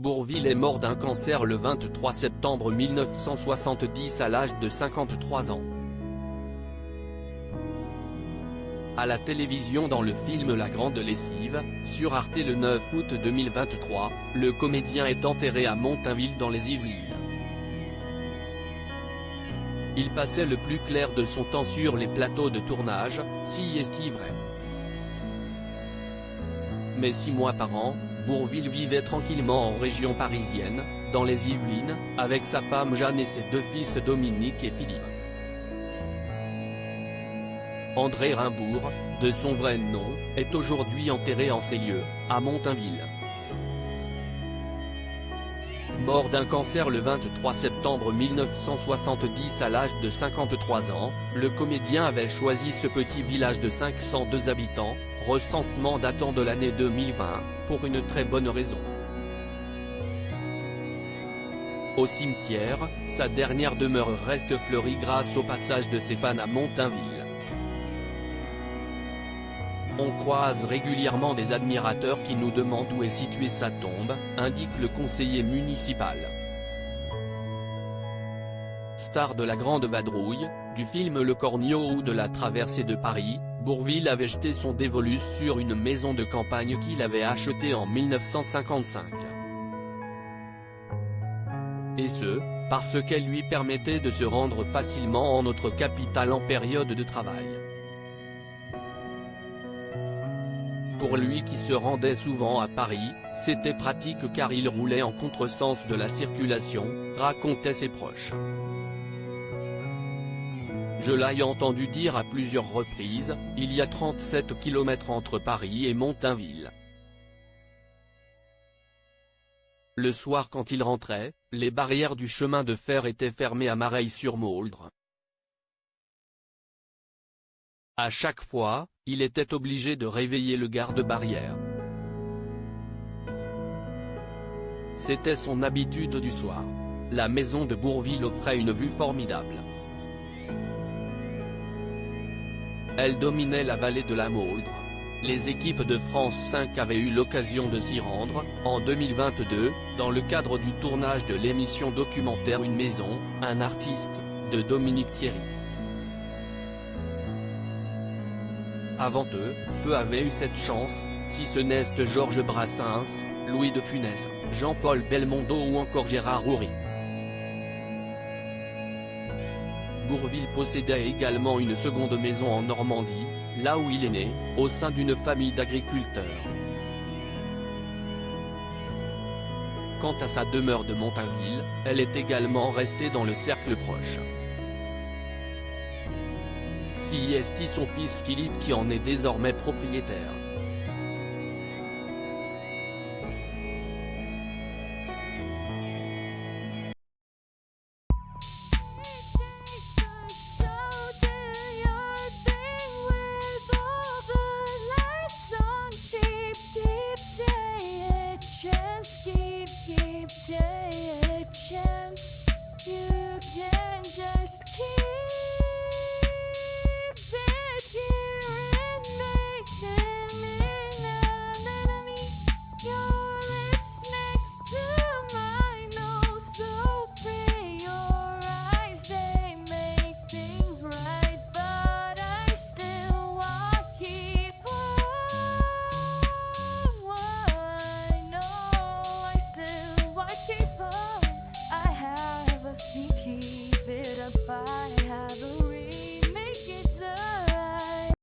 Bourvil est mort d'un cancer le 23 septembre 1970 à l'âge de 53 ans. À la télévision dans le film La Grande Lessive, sur Arte le 9 août 2023, le comédien est enterré à Montainville dans les Yvelines. Il passait le plus clair de son temps sur les plateaux de tournage, si est-il vrai. Mais 6 mois par an, Bourvil vivait tranquillement en région parisienne, dans les Yvelines, avec sa femme Jeanne et ses 2 fils Dominique et Philippe. André Rimbourg, de son vrai nom, est aujourd'hui enterré en ces lieux, à Montainville. Mort d'un cancer le 23 septembre 1970 à l'âge de 53 ans, le comédien avait choisi ce petit village de 502 habitants, recensement datant de l'année 2020, pour une très bonne raison. Au cimetière, sa dernière demeure reste fleurie grâce au passage de ses fans à Montainville. On croise régulièrement des admirateurs qui nous demandent où est située sa tombe, indique le conseiller municipal. Star de la Grande Vadrouille, du film Le Cornio ou de la Traversée de Paris, Bourvil avait jeté son dévolu sur une maison de campagne qu'il avait achetée en 1955. Et ce, parce qu'elle lui permettait de se rendre facilement en notre capitale en période de travail. Pour lui qui se rendait souvent à Paris, c'était pratique car il roulait en contresens de la circulation, racontaient ses proches. Je l'ai entendu dire à plusieurs reprises, il y a 37 km entre Paris et Montainville. Le soir quand il rentrait, les barrières du chemin de fer étaient fermées à Mareil-sur-Mauldre. À chaque fois, il était obligé de réveiller le garde-barrière. C'était son habitude du soir. La maison de Bourvil offrait une vue formidable. Elle dominait la vallée de la Mauldre. Les équipes de France 5 avaient eu l'occasion de s'y rendre, en 2022, dans le cadre du tournage de l'émission documentaire Une maison, un artiste, de Dominique Thierry. Avant eux, peu avaient eu cette chance, si ce n'est Georges Brassens, Louis de Funès, Jean-Paul Belmondo ou encore Gérard Houry. Bourvil possédait également une seconde maison en Normandie, là où il est né, au sein d'une famille d'agriculteurs. Quant à sa demeure de Montainville, elle est également restée dans le cercle proche. Si est son fils Philippe qui en est désormais propriétaire.